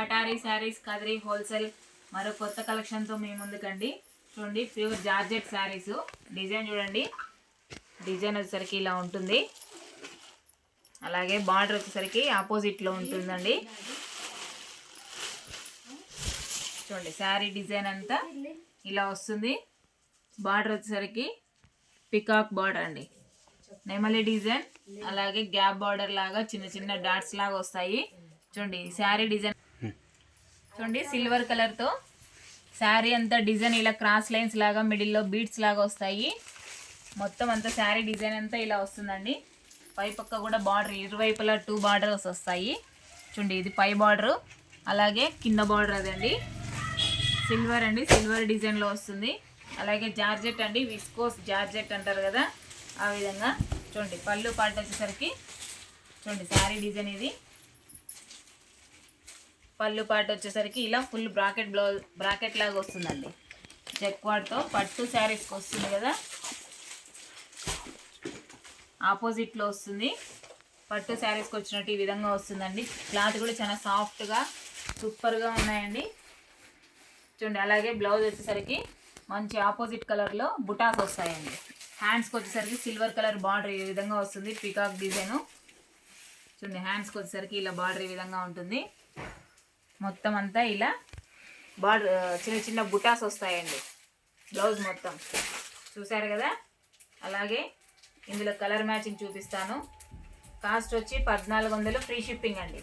కటారీ saris Kadiri wholesale మరో కొత్త కలెక్షన్తో మీ ముందుకండి. చూడండి ప్యూర్ జార్జెట్ శారీస్. డిజైన్ చూడండి, డిజైన్ వచ్చేసరికి ఇలా ఉంటుంది. అలాగే బార్డర్ వచ్చేసరికి ఆపోజిట్లో ఉంటుందండి. చూడండి శారీ డిజైన్ అంతా ఇలా వస్తుంది. బార్డర్ వచ్చేసరికి పికాక్ బార్డర్ అండి, నెమలి డిజైన్, అలాగే గ్యాప్ బార్డర్ లాగా చిన్న చిన్న డాట్స్ లాగా వస్తాయి. చూడండి శారీ డిజైన్ చూడండి, సిల్వర్ కలర్తో శారీ అంతా డిజైన్ ఇలా క్రాస్ లైన్స్ లాగా మిడిల్లో బీడ్స్ లాగా వస్తాయి. మొత్తం అంతా శారీ డిజైన్ అంతా ఇలా వస్తుందండి. పై పక్క కూడా బార్డర్ ఇరువైపులా 2 బార్డర్స్ వస్తాయి. చూడండి ఇది పై బార్డరు, అలాగే కింద బార్డర్ అదండి. సిల్వర్ అండి, సిల్వర్ డిజైన్లో వస్తుంది. అలాగే జార్జెట్ అండి, విస్కోస్ జార్జెట్ అంటారు కదా ఆ విధంగా. చూడండి పళ్ళు పాట వచ్చేసరికి చూడండి శారీ డిజైన్ ఇది. పళ్ళు పాట వచ్చేసరికి ఇలా ఫుల్ బ్రాకెట్ లాగా వస్తుందండి. చెక్వాడ్తో పట్టు శారీస్కి వస్తుంది కదా, ఆపోజిట్లో వస్తుంది. పట్టు శారీస్కి వచ్చినట్టు ఈ విధంగా వస్తుందండి. క్లాత్ కూడా చాలా సాఫ్ట్గా సూపర్గా ఉన్నాయండి. చూడండి అలాగే బ్లౌజ్ వచ్చేసరికి మంచి ఆపోజిట్ కలర్లో బుటాస్ వస్తాయండి. హ్యాండ్స్కి వచ్చేసరికి సిల్వర్ కలర్ బార్డర్ ఈ విధంగా వస్తుంది, పీకాక్ డిజైను. చూడండి హ్యాండ్స్కి వచ్చేసరికి ఇలా బార్డర్ ఈ విధంగా ఉంటుంది. మొత్తం అంతా ఇలా బార్డర్ చిన్న చిన్న బుటాస్ వస్తాయండి. బ్లౌజ్ మొత్తం చూసారు కదా. అలాగే ఇందులో కలర్ మ్యాచింగ్ చూపిస్తాను. కాస్ట్ వచ్చి 1400 ఫ్రీ షిప్పింగ్ అండి.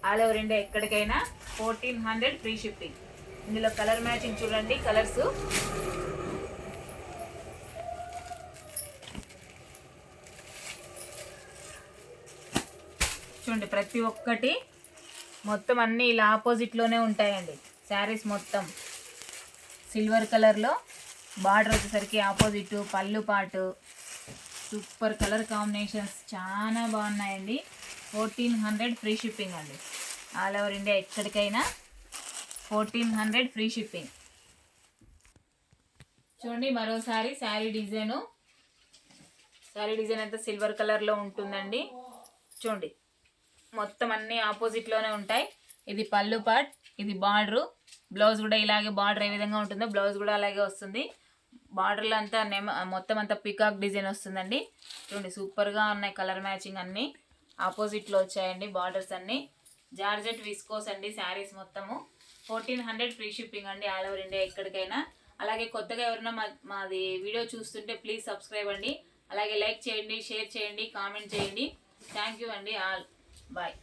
ఆల్ ఓవర్ ఇండియా ఎక్కడికైనా 1400 ఫ్రీ షిప్పింగ్. ఇందులో కలర్ మ్యాచింగ్ చూడండి, కలర్స్ చూడండి ప్రతి ఒక్కటి మొత్తం అన్నీ ఇలా ఆపోజిట్లోనే ఉంటాయండి. శారీస్ మొత్తం సిల్వర్ కలర్లో బార్డర్ వచ్చేసరికి ఆపోజిట్, పళ్ళు పాటు సూపర్ కలర్ కాంబినేషన్స్ చాలా బాగున్నాయండి. 1400 ఫ్రీ షిప్పింగ్ అండి. ఆల్ ఓవర్ ఇండియా ఎక్కడికైనా 1400 ఫ్రీ షిప్పింగ్. చూడండి మరోసారి శారీ డిజైను. శారీ డిజైన్ అంతా సిల్వర్ కలర్లో ఉంటుందండి. చూడండి మొత్తం అన్నీ ఆపోజిట్లోనే ఉంటాయి. ఇది పళ్ళు పార్ట్, ఇది బార్డరు. బ్లౌజ్ కూడా ఇలాగే బార్డర్ ఏ విధంగా ఉంటుందో బ్లౌజ్ కూడా అలాగే వస్తుంది. బార్డర్లో అంతా మొత్తం అంతా పికాక్ డిజైన్ వస్తుందండి. చూడండి సూపర్గా ఉన్నాయి కలర్ మ్యాచింగ్ అన్నీ ఆపోజిట్లో వచ్చాయండి. బార్డర్స్ అన్నీ జార్జెట్ విస్కోస్ అండి. శారీస్ మొత్తము 1400 ఫ్రీ షిప్పింగ్ అండి. ఆల్ ఓవర్ ఇండియా ఎక్కడికైనా. అలాగే కొత్తగా ఎవరైనా మాది వీడియో చూస్తుంటే ప్లీజ్ సబ్స్క్రైబ్ అండి. అలాగే లైక్ చేయండి, షేర్ చేయండి, కామెంట్ చేయండి. థ్యాంక్ యూ అండి. All bye.